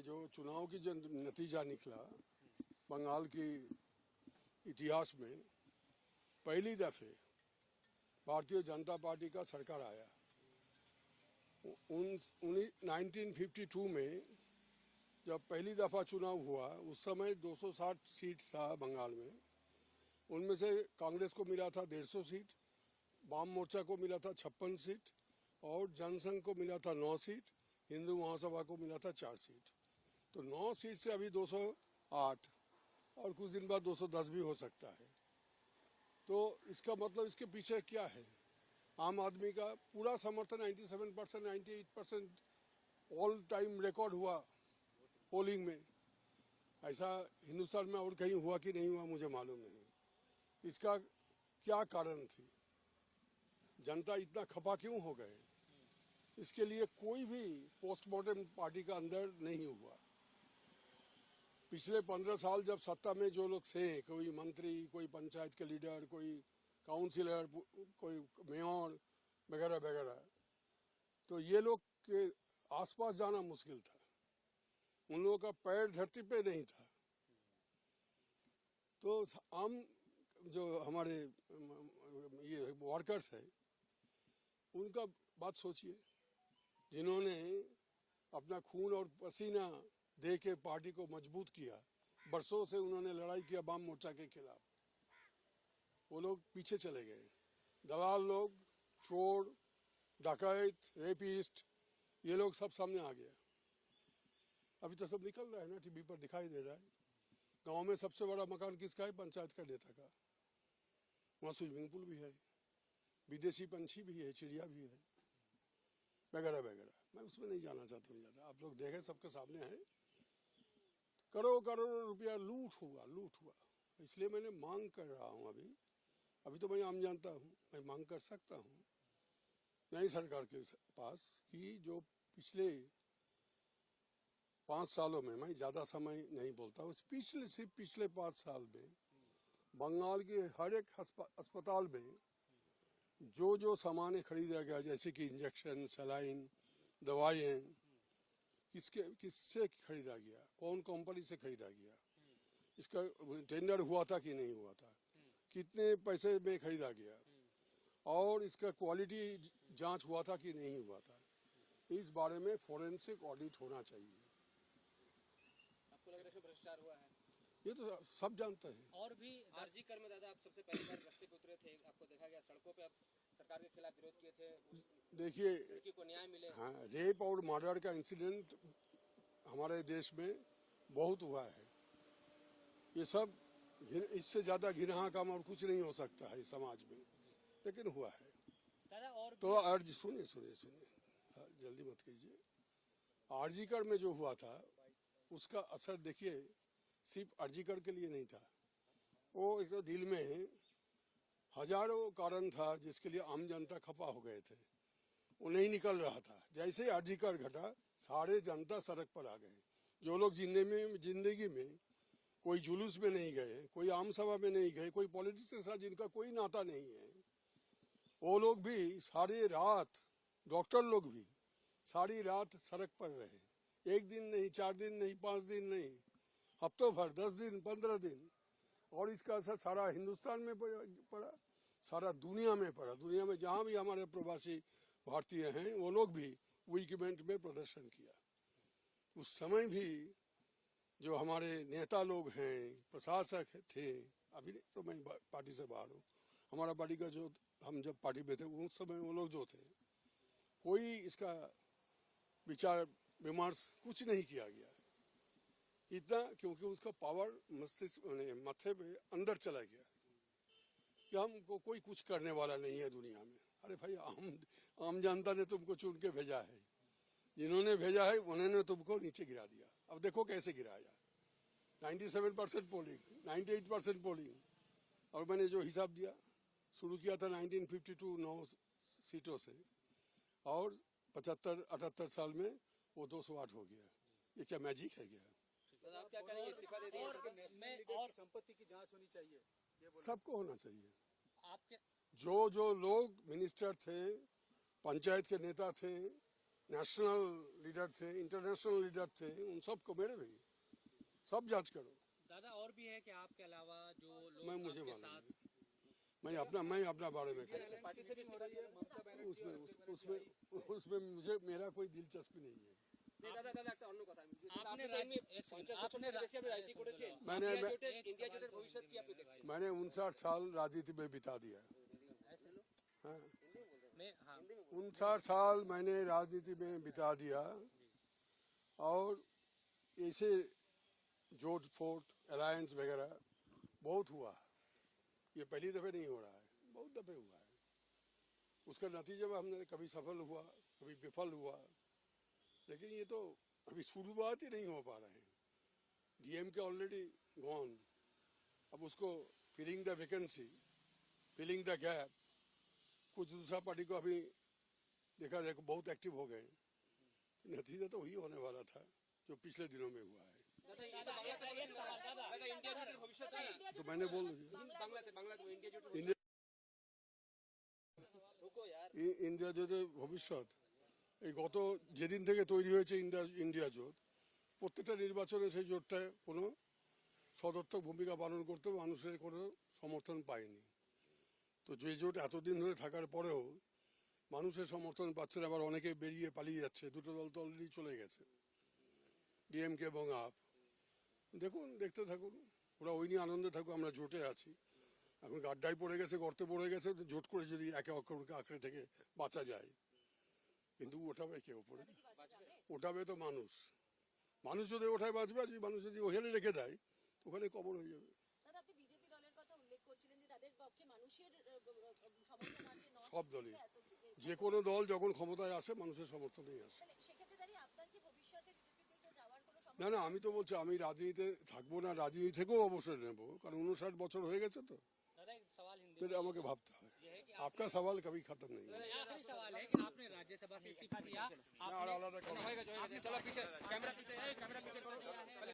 जो चुनाव की जो नतीजा निकला बंगाल की इतिहास में, पहली दफे भारतीय जनता पार्टी का सरकार आया। 1952 में जब पहली दफा चुनाव हुआ, उस समय 260 सीट था बंगाल में। उनमें से कांग्रेस को मिला था 150 सीट, वाम मोर्चा को मिला था 56 सीट और जनसंघ को मिला था 9 सीट, हिंदू महासभा को मिला था 4 सीट। तो 9 सीट से अभी 208 और कुछ दिन बाद 210 भी हो सकता है। तो इसका मतलब इसके पीछे क्या है? आम आदमी का पूरा समर्थन 97%, 98% ऑल टाइम रिकॉर्ड हुआ पोलिंग में। ऐसा हिंदुस्तान में और कहीं हुआ कि नहीं हुआ मुझे मालूम नहीं। इसका क्या कारण थी? जनता इतना खपा क्यों हो गए? इसके लिए कोई भी पोस्टमार्टम पार्टी का अंदर नहीं हुआ। पिछले 15 साल जब सत्ता में जो लोग थे, कोई मंत्री, कोई पंचायत के लीडर, कोई काउंसिलर, कोई मेयर वगैरह वगैरह, तो ये लोग के आसपास जाना मुश्किल था। उन लोगों का पैर धरती पे नहीं था। तो आम जो हमारे ये वर्कर्स है, उनका बात सोचिए, जिन्होंने अपना खून और पसीना दे के पार्टी को मजबूत किया। बरसों से उन्होंने लड़ाई किया वाम मोर्चा के खिलाफ। वो लोग पीछे चले गए। दलाल लोग, चोर, डकैत, रेपिस्ट, ये लोग सब सामने आ गया। अभी तो सब निकल रहा है ना, टीवी पर दिखाई दे रहा है। गांव में सबसे बड़ा मकान किसका है? पंचायत का नेता का। वहाँ स्विमिंग पूल भी है, विदेशी पंछी भी है, चिड़िया भी है, वगैरह वगैरह। मैं उसमें नहीं जाना चाहता हूँ ज़्यादा। आप लोग देखें, सबके सामने है। करोड़ करोड़ रुपया लूट हुआ। इसलिए मैंने मांग कर रहा हूँ। अभी तो मैं आम जानता हूँ, मैं मांग कर सकता हूँ नई सरकार के पास कि जो पिछले 5 सालों में, मैं ज़्यादा समय नहीं बोलता हूँ, सिर्फ पिछले 5 साल में बंगाल के हर एक अस्पताल में जो सामान खरीदा गया, जैसे कि इंजेक्शन, सलाइन, दवाइयाँ, किससे खरीदा गया, कौन कंपनी से खरीदा गया, इसका टेंडर हुआ था कि नहीं हुआ था, कितने पैसे में खरीदा गया, और इसका क्वालिटी जांच हुआ था कि नहीं हुआ था। इस बारे में फोरेंसिक ऑडिट होना चाहिए। आपको लग रहा है भ्रष्टाचार हुआ है? ये तो सब जानते हैं। और भी आरजी कर में दादा, आप सबसे पहली बार रास्ते पे उतरे थे, आपको देखा गया सड़कों पे, आप सरकार के खिलाफ विरोध किए थे। देखिए, लड़की को न्याय मिले। हाँ, रेप और मर्डर का इंसिडेंट हमारे देश में बहुत हुआ है। ये सब इससे ज्यादा घिनौना काम और कुछ नहीं हो सकता है समाज में, लेकिन हुआ है दादा। और तो अर्ज सुनिए, जल्दी मत कीजिए। आरजीकर में जो हुआ था उसका असर देखिए, सिर्फ आरजीकर के लिए नहीं था। वो एक तो दिल में हजारों कारण था जिसके लिए आम जनता खपा हो गए थे। वो नहीं निकल रहा था। जैसे आरजीकर घटा, सारे जनता सड़क पर आ गए। जो लोग जिंदगी में कोई जुलूस में नहीं गए, कोई आम सभा में नहीं गए, कोई पॉलिटिक्स के साथ जिनका कोई नाता नहीं है, वो लोग भी सारी रात, डॉक्टर लोग भी सारी रात सड़क पर रहे। 1 दिन नहीं, 4 दिन नहीं, 5 दिन नहीं, हफ्तों भर, 10 दिन, 15 दिन। और इसका असर सारा हिंदुस्तान में पड़ा, सारा दुनिया में पड़ा। दुनिया में जहाँ भी हमारे प्रवासी भारतीय हैं, वो लोग भी वीकेंड में प्रदर्शन किया। उस समय भी जो हमारे नेता लोग हैं, प्रशासक थे, अभी तो मैं पार्टी से बाहर हूँ, हमारा पार्टी का जो, हम जब पार्टी में थे उस समय वो लोग जो थे, कोई इसका विचार विमर्श कुछ नहीं किया गया। इतना क्योंकि उसका पावर मस्तिष्क माथे पे अंदर चला गया कि हमको कोई कुछ करने वाला नहीं है दुनिया में। अरे भाई, आम जनता ने तुमको चुन के भेजा है, जिन्होंने भेजा है उन्होंने तुमको नीचे गिरा दिया। अब देखो कैसे गिराया। 97% पोलिंग, 98% पोलिंग। और मैंने जो हिसाब दिया, शुरू किया था 1952 9 सीटों से, और 75-78 साल में वो 208 हो गया। ये क्या मैजिक है क्या? आप क्या करेंगे? इस्तीफा दे देंगे? और संपत्ति की जांच होनी चाहिए, सबको होना चाहिए। आपके जो लोग मिनिस्टर थे, पंचायत के नेता थे, नेशनल लीडर थे, इंटरनेशनल लीडर थे, उन सबको मेरे भी सब जांच करो। दादा और भी है कि आपके अलावा जो लोग मैं मुझे आपके मालूम साथ नहीं। मैं अपना बारे में कह रहा पार्टी से भी हो रही है हूं। उसमें मुझे मेरा कोई दिलचस्पी नहीं है। দাদা দাদা একটা অন্য কথা आपने আপনি তো এমনি एक सेकंड, 50 বছর आपने ধরে দেশে আপনি রাজনীতি করেছেন मैंने ইন্ডিয়া জোটের ভবিষ্যৎ কি আপনি দেখছেন मैंने 59 साल राजनीति में बिता दिया। हाँ, मैं हाँ 59 साल मैंने राजनीति में बिता दिया और ऐसे जोट फोट अलायंस वगैरह बहुत हुआ है। ये पहली दफे नहीं हो रहा है, बहुत दफे हुआ है। उसका नतीजा में हमने कभी सफल हुआ, कभी विफल हुआ, लेकिन ये तो अभी शुरुआत ही नहीं हो पा रहे हैं। डीएमके ऑलरेडी गॉन, अब उसको filling the vacancy, filling the gap, कुछ दूसरा पार्टी को अभी देखा जाए बहुत एक्टिव हो गए। नतीजा तो वही होने वाला था जो पिछले दिनों में हुआ है। দাদা ইন্ডিয়া জোটের ভবিষ্যৎ কি तो मैंने बोल दिया বাংলাতে ইন্ডিয়া জোটের इंडिया রুকো यार ইন্ডিয়া জোটের ভবিষ্যৎ এই গত যেদিন থেকে তৈরি হয়েছে ইন্ডিয়া জোট, প্রত্যেকটা নির্বাচনে সেই জোটটা কোনো সদর্থক ভূমিকা পালন করতে মানুষের কোনো সমর্থন পায়নি। তো যে জোট এতদিন ধরে থাকার পরেও মানুষের সমর্থন পাচ্ছে না, আবার অনেকে বেরিয়ে পালিয়ে যাচ্ছে। দুটো দল তো অলরেডি চলে গেছে, ডিএমকে এবং আপ। দেখুন, দেখতে থাকুন, ওরা ওই নিয়ে আনন্দে থাকুক, আমরা জোটে আছি। এখন গাড্ডায় পড়ে গেছে, গর্তে পড়ে গেছে, তো জোট করে যদি একে অপরকে আঁকড়ে থেকে বাঁচা যায়, কিন্তু ওঠাবে কে ওপরে? ওঠাবে তো মানুষ। মানুষ যদি ওঠায় বাঁচবে, আর যদি মানুষ যদি ওখানে রেখে দেয় ওখানে কবর হয়ে যাবে। দাদা আপনি বিজেপি দলের কথা উল্লেখ করছিলেন যে তাদের পক্ষে মানুষের সমর্থন আছে সব দলই, যে কোনো দল যখন ক্ষমতায় আসে মানুষের সমর্থনেই আসে। তাহলে সেক্ষেত্রে দাঁড়িয়ে আপনার কি ভবিষ্যতে বিজেপিতে যাওয়ার কোনো না না, আমি তো বলছি আমি রাজনীতিতে থাকবো না, রাজনীতি থেকেও অবসর নেব, কারণ 59 বছর হয়ে গেছে। তো दादा एक सवाल हिंदी फिर আমাকে ভাবতে হয়। आपका सवाल कभी खत्म नहीं है। आखिरी सवाल है कि आपने राज्यसभा से इस्तीफा दिया, आलादा চলো পিছে ক্যামেরা পিছে করো